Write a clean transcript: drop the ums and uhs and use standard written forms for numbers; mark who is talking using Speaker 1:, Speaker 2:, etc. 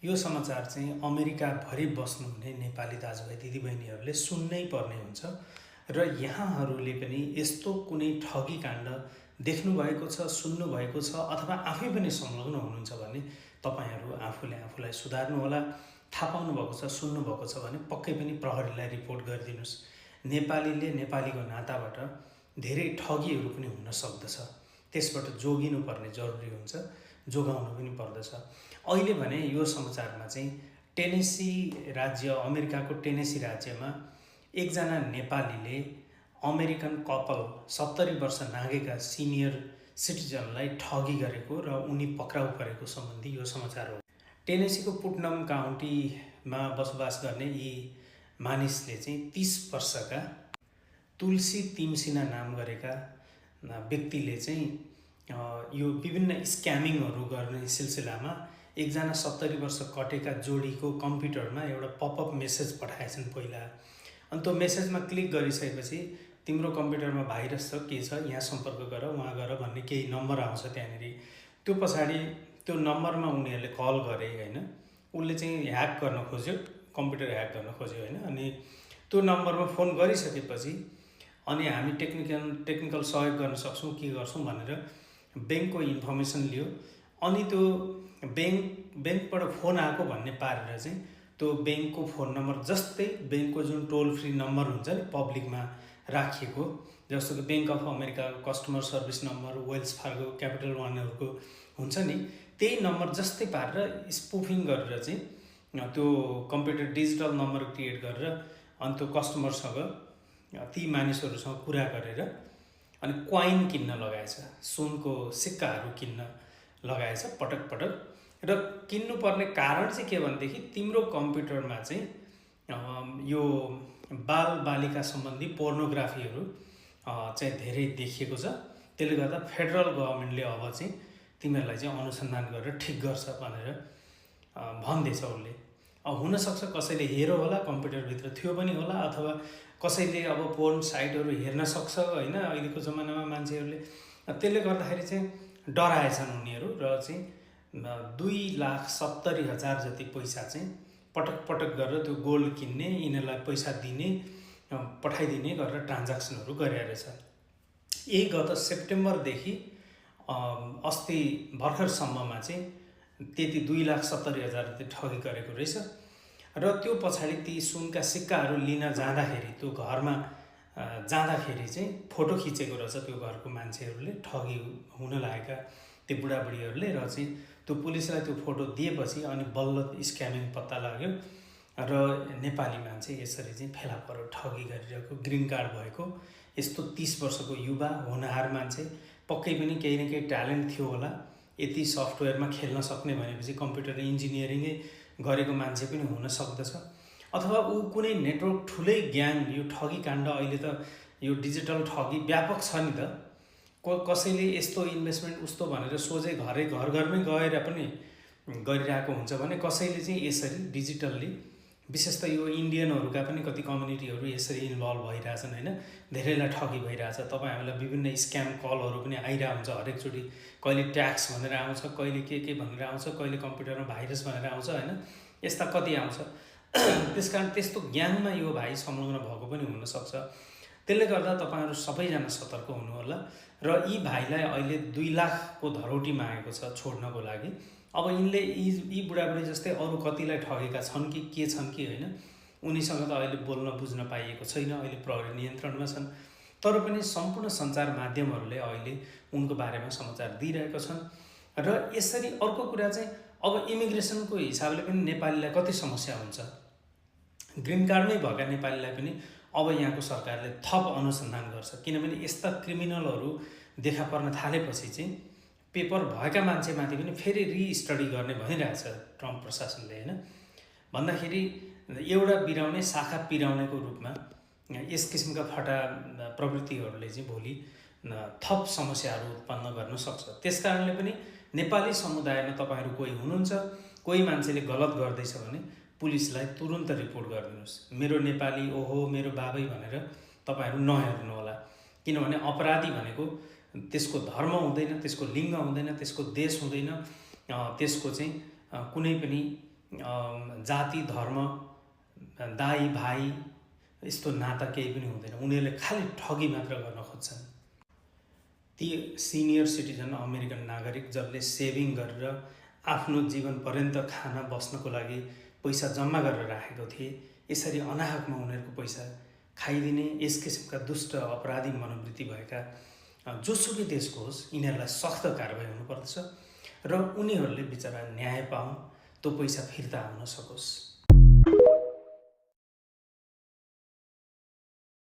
Speaker 1: यो समाचार चाहिँ अमेरिकाभरि बस्नुहुने नेपाली दाजुभाइ दिदीबहिनीहरूले सुन्नै पर्ने हुन्छ र यहाँहरूले पनि यस्तो कुनै ठगी काण्ड देख्नुभएको छ, सुन्नुभएको छ अथवा आफै पनि संलग्न हुनुहुन्छ भने तपाईँहरू आफूले आफूलाई सुधार्नुहोला। थाहा पाउनुभएको छ, सुन्नुभएको छ भने पक्कै पनि प्रहरीलाई रिपोर्ट गरिदिनुहोस्। नेपालीले नेपालीको नाताबाट धेरै ठगीहरू पनि हुन सक्दछ, त्यसबाट जोगिनुपर्ने जरुरी हुन्छ, जोगाउनु पनि पर्दछ। अहिले भने यो समाचारमा चाहिँ टेनेसी राज्य, अमेरिकाको टेनेसी राज्यमा एकजना नेपालीले अमेरिकन कपल 70 वर्ष नागेका सिनियर सिटिजनलाई ठगी गरेको र उनी पक्राउ परेको सम्बन्धी यो समाचार हो। टेनेसीको पुटनम काउन्टीमा बसोबास गर्ने यी मानिसले चाहिँ 30 वर्षका तुलसी तिमसिना नाम गरेका व्यक्तिले चाहिँ यो विभिन्न स्क्यामिङहरू गर्ने सिलसिलामा एकजना 70 वर्ष कटेका जोडीको कम्प्युटरमा एउटा पपअप मेसेज पठाएछन् पहिला। अनि त्यो मेसेजमा क्लिक गरिसकेपछि तिम्रो कम्प्युटरमा भाइरस छ, के छ, यहाँ सम्पर्क गर, वहाँ गर भन्ने केही नम्बर आउँछ त्यहाँनिर। त्यो पछाडि त्यो नम्बरमा उनीहरूले कल गरे होइन, उसले चाहिँ ह्याक गर्न खोज्यो, कम्प्युटर ह्याक गर्न खोज्यो होइन। अनि त्यो नम्बरमा फोन गरिसकेपछि अनि हामी टेक्निकल सहयोग गर्न सक्छौँ, के गर्छौँ भनेर ब्याङ्कको इन्फर्मेसन लियो। अनि त्यो ब्याङ्कबाट फोन आएको भन्ने पारेर चाहिँ त्यो ब्याङ्कको फोन नम्बर जस्तै ब्याङ्कको जुन टोल फ्री नम्बर हुन्छ नि पब्लिकमा राखिएको, जस्तो कि ब्याङ्क अफ अमेरिकाको customer service number, Wells Fargo, Capital वानहरूको हुन्छ नि, त्यही नम्बर जस्तै पारेर स्पुफिङ गरेर चाहिँ त्यो कम्प्युटर डिजिटल नम्बर क्रिएट गरेर अनि त्यो कस्टमरसँग, ती मानिसहरूसँग कुरा गरेर अनि क्वाइन किन्न लगाएछ, सुनको सिक्काहरू किन्न लगाएछ पटक पटक। र किन्नुपर्ने कारण चाहिँ के भनेदेखि तिम्रो कम्प्युटरमा चाहिँ यो बाल बालिका सम्बन्धी पोर्नोग्राफीहरू चाहिँ धेरै देखिएको छ। त्यसले गर्दा फेडरल गभर्मेन्टले अब चाहिँ तिमीहरूलाई चाहिँ अनुसन्धान गरेर ठिक गर्छ भनेर भन्दैछ उसले। अब हुनसक्छ कसैले हेऱ्यो होला, कम्प्युटरभित्र थियो पनि होला, अथवा कसैले अब पोर्न साइटहरू हेर्न सक्छ होइन अहिलेको जमानामा मान्छेहरूले। त्यसले गर्दाखेरि चाहिँ डराएछन् उनीहरू र चाहिँ 2,70,000 जति पैसा चाहिँ पटक पटक गरेर त्यो गोल्ड किन्ने, यिनीहरूलाई पैसा दिने, पठाइदिने गरेर ट्रान्ज्याक्सनहरू गरेर रहेछ। यही गत सेप्टेम्बरदेखि अस्ति भर्खरसम्ममा चाहिँ त्यति 2,70,000 जति ठगी गरेको रहेछ। र त्यो पछाडि ती सुनका सिक्काहरू लिन जाँदाखेरि त्यो घरमा जाँदाखेरि चाहिँ फोटो खिचेको रहेछ त्यो घरको मान्छेहरूले, ठगी हुन लागेका त्यो बुढाबुढीहरूले। र चाहिँ त्यो पुलिसलाई त्यो फोटो दिएपछि अनि बल्ल स्क्यामिङ पत्ता लाग्यो र नेपाली मान्छे यसरी चाहिँ फेला पऱ्यो, ठगी गरिरहेको, ग्रिन कार्ड भएको यस्तो 30 वर्षको युवा होनहार मान्छे, पक्कै पनि केही न केही ट्यालेन्ट थियो होला। यति सफ्टवेयरमा खेल्न सक्ने भनेपछि कम्प्युटर इन्जिनियरिङै गरेको मान्छे पनि हुन सक्दछ, अथवा ऊ कुनै नेटवर्क ठुलै ग्याङ, यो ठगी काण्ड अहिले त यो डिजिटल ठगी व्यापक छ नि त। कसैले यस्तो इन्भेस्टमेन्ट उस्तो भनेर सोझै घरमै गएर पनि गरिरहेको हुन्छ भने कसैले चाहिँ यसरी डिजिटल्ली, विशेष त यो इन्डियनहरूका पनि कति कम्युनिटीहरू यसरी इन्भल्भ भइरहेछन् होइन, धेरैलाई ठगी भइरहेछ। तपाईँहरूलाई विभिन्न स्क्याम कलहरू पनि आइरहेको हुन्छ हरेकचोटि, कहिले ट्याक्स भनेर आउँछ, कहिले के भनेर आउँछ, कहिले कम्प्युटरमा भाइरस भनेर आउँछ होइन, यस्ता कति आउँछ। त्यसकारण त्यस्तो ज्ञानमा यो भाइ संलग्न भएको पनि हुनसक्छ। त्यसले गर्दा तपाईँहरू सबैजना सतर्क हुनुहोला। र यी भाइलाई अहिले 2 लाखको धरौटी मागेको छ छोड्नको लागि। अब यिनले यी बुढाबुढी जस्तै अरू कतिलाई ठगेका छन् कि के छन् कि होइन, उनीसँग त अहिले बोल्न बुझ्न पाइएको छैन, अहिले प्रहरी नियन्त्रणमा छन्। तर पनि सम्पूर्ण सञ्चार माध्यमहरूले अहिले उनको बारेमा समाचार दिइरहेका छन्। र यसरी अर्को कुरा चाहिँ अब इमिग्रेसनको हिसाबले पनि नेपालीलाई कति समस्या हुन्छ। ग्रिन कार्डमै भएका नेपालीलाई पनि अब यहाँको सरकारले थप अनुसन्धान गर्छ, किनभने यस्ता क्रिमिनलहरू देखा पर्न थालेपछि चाहिँ पेपर भएका मान्छेमाथि पनि फेरि रिस्टडी गर्ने भनिरहेछ ट्रम्प प्रशासनले होइन। भन्दाखेरि एउटा बिराउने शाखा पिराउनेको रूपमा यस किसिमका फटा प्रवृत्तिहरूले चाहिँ भोलि थप समस्याहरू उत्पन्न गर्न सक्छ। त्यस कारणले पनि नेपाली समुदायमा तपाईँहरू कोही हुनुहुन्छ, कोही मान्छेले गलत गर्दैछ भने पुलिसलाई तुरुन्त रिपोर्ट गरिदिनुहोस्। मेरो नेपाली ओहो मेरो बाबै भनेर तपाईँहरू नहेर्नु होला, किनभने अपराधी भनेको त्यसको धर्म हुँदैन, त्यसको लिङ्ग हुँदैन, त्यसको देश हुँदैन, त्यसको चाहिँ कुनै पनि जाति धर्म दाइ भाइ यस्तो नाता केही पनि हुँदैन। उनीहरूले खालि ठगी मात्र गर्न खोज्छन्। ती सिनियर सिटिजन अमेरिकन नागरिक जसले सेभिङ गरेर आफ्नो जीवन पर्यन्त खाना बस्नको लागि पैसा जम्मा गरेर राखेको थिए, यसरी अनाहकमा उनीहरूको पैसा खाइदिने यस किसिमका दुष्ट अपराधी मनोवृत्ति भएका जोसुकै देशको होस्, यिनीहरूलाई सख्त कारबाही हुनुपर्दछ र उनीहरूले बिचरा न्याय पाउन्, त्यो पैसा फिर्ता आउन सकोस्।